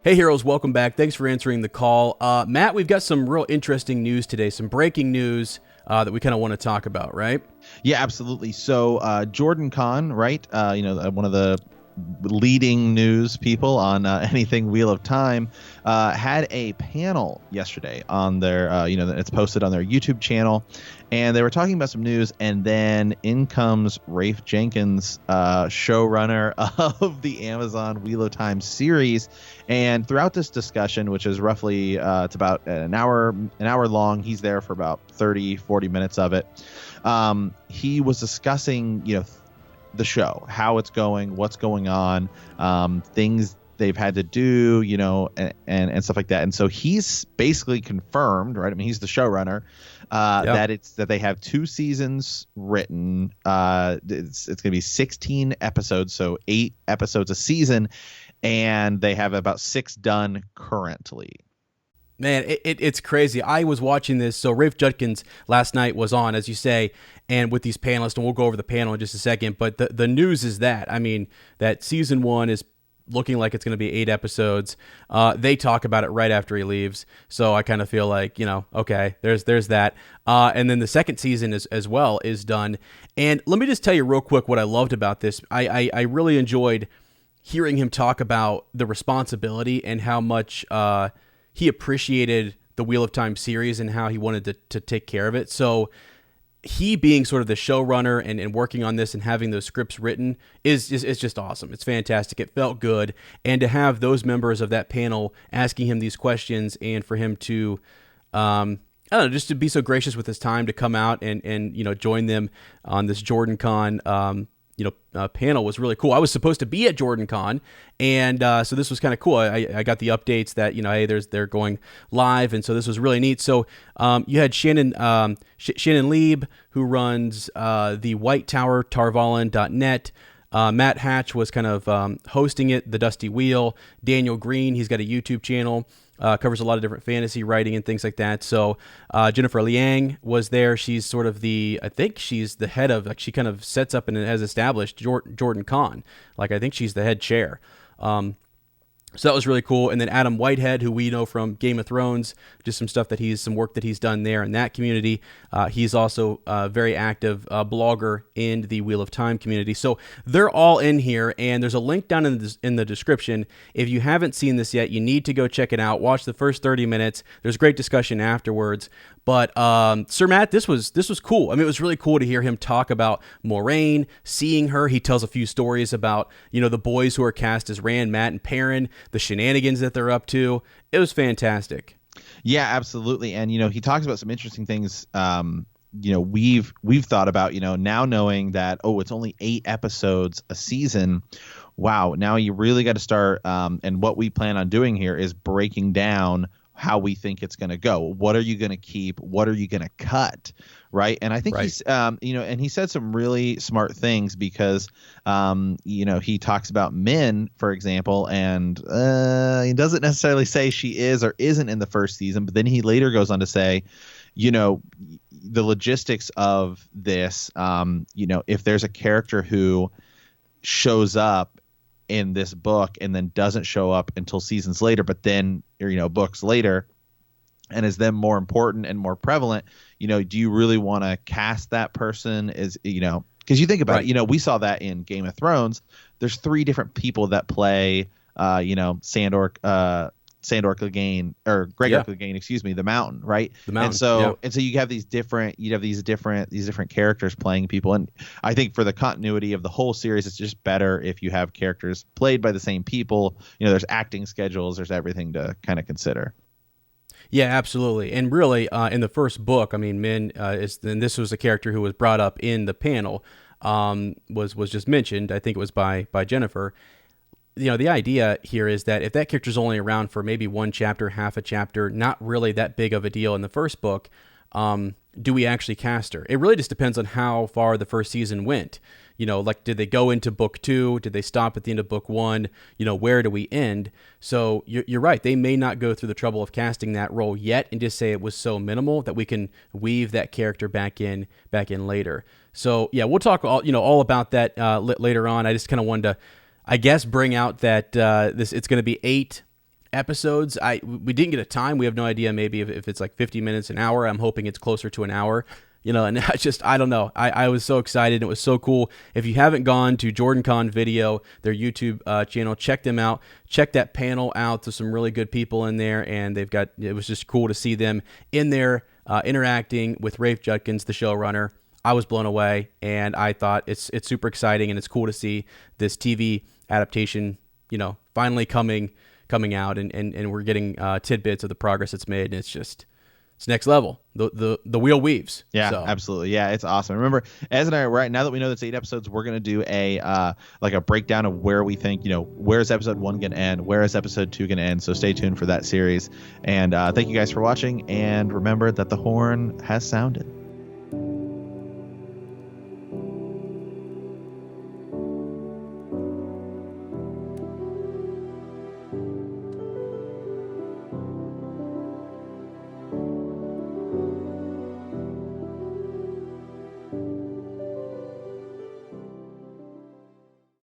Hey heroes, welcome back. Thanks for answering the call. Matt, we've got some real interesting news today, some breaking news that we kind of want to talk about, right? Yeah, absolutely. So JordanCon, right? One of the leading news people on anything Wheel of Time, had a panel yesterday on their, it's posted on their YouTube channel, and they were talking about some news, and then in comes Rafe Jenkins, showrunner of the Amazon Wheel of Time series, and throughout this discussion, which is roughly, it's about an hour long, he's there for about 30-40 minutes of it. He was discussing, the show, how it's going, what's going on, things they've had to do, and stuff like that. And so he's basically confirmed, right? I mean, he's the showrunner, that they have 2 seasons written. It's going to be 16 episodes, so 8 episodes a season, and they have about 6 done currently. Man, it's crazy. I was watching this. So Rafe Judkins last night was on, as you say, and with these panelists, and we'll go over the panel in just a second. But the news is that, that season 1 is looking like it's going to be 8 episodes. They talk about it right after he leaves. So I kind of feel like, okay, there's that. And then the second season as well is done. And let me just tell you real quick what I loved about this. I really enjoyed hearing him talk about the responsibility and how much he appreciated the Wheel of Time series and how he wanted to take care of it. So he being sort of the showrunner and working on this and having those scripts written is just awesome. It's fantastic. It felt good. And to have those members of that panel asking him these questions and for him to, I don't know, just to be so gracious with his time to come out and join them on this JordanCon panel was really cool. I was supposed to be at JordanCon, and so this was kind of cool. I got the updates that hey, they're going live, and so this was really neat. So you had Shannon Lieb, who runs the White Tower Tarvalin.net. Matt Hatch was kind of hosting it, the Dusty Wheel. Daniel Green, he's got a YouTube channel. Covers a lot of different fantasy writing and things like that. So Jennifer Liang was there. She's sort of I think she's the head of, she kind of sets up and has established JordanCon. I think she's the head chair. So that was really cool. And then Adam Whitehead, who we know from Game of Thrones, just some work that he's done there in that community. He's also a very active blogger in the Wheel of Time community. So they're all in here, and there's a link down in the description. If you haven't seen this yet, you need to go check it out. Watch the first 30 minutes. There's great discussion afterwards. But Sir Matt, this was cool. It was really cool to hear him talk about Moraine, seeing her. He tells a few stories about the boys who are cast as Rand, Matt, and Perrin, the shenanigans that they're up to. It was fantastic. Yeah, absolutely. And he talks about some interesting things. We've thought about now knowing that it's only 8 episodes a season. Wow, now you really got to start. And what we plan on doing here is breaking down how we think it's going to go. What are you going to keep? What are you going to cut? Right. And I think he's, and he said some really smart things because, he talks about Min, for example, and he doesn't necessarily say she is or isn't in the first season, but then he later goes on to say, the logistics of this, if there's a character who shows up in this book and then doesn't show up until seasons later, but then books later, and is then more important and more prevalent, do you really want to cast that person as because you think about it, we saw that in Game of Thrones. There's 3 different people that play Sandor Clegane, or Gregor Clegane, the Mountain, right? The Mountain. And so you have these different characters playing people, and I think for the continuity of the whole series, it's just better if you have characters played by the same people. There's acting schedules, there's everything to kind of consider. Yeah, absolutely. And really, in the first book, Min and this was a character who was brought up in the panel, was just mentioned. I think it was by Jennifer. The idea here is that if that character's only around for maybe 1 chapter, half a chapter, not really that big of a deal in the first book, do we actually cast her? It really just depends on how far the first season went. Did they go into book 2? Did they stop at the end of book 1? Where do we end? So you're right. They may not go through the trouble of casting that role yet and just say it was so minimal that we can weave that character back in later. So yeah, we'll talk all about that later on. I just kind of wanted to, I guess, bring out that it's going to be 8 episodes. We didn't get a time. We have no idea. Maybe if it's like 50 minutes, an hour. I'm hoping it's closer to an hour. And I don't know. I was so excited. It was so cool. If you haven't gone to JordanCon Video, their YouTube channel, check them out. Check that panel out. There's some really good people in there, and it was just cool to see them in there interacting with Rafe Judkins, the showrunner. I was blown away, and I thought it's super exciting, and it's cool to see this TV adaptation, finally coming out, and we're getting tidbits of the progress it's made, and it's next level. The wheel weaves. Yeah, absolutely. Yeah, it's awesome. Remember, Ez and I are right now that we know that's 8 episodes, we're going to do a breakdown of where we think, where's episode 1 going to end, where is episode 2 going to end. So stay tuned for that series. And thank you guys for watching. And remember that the horn has sounded.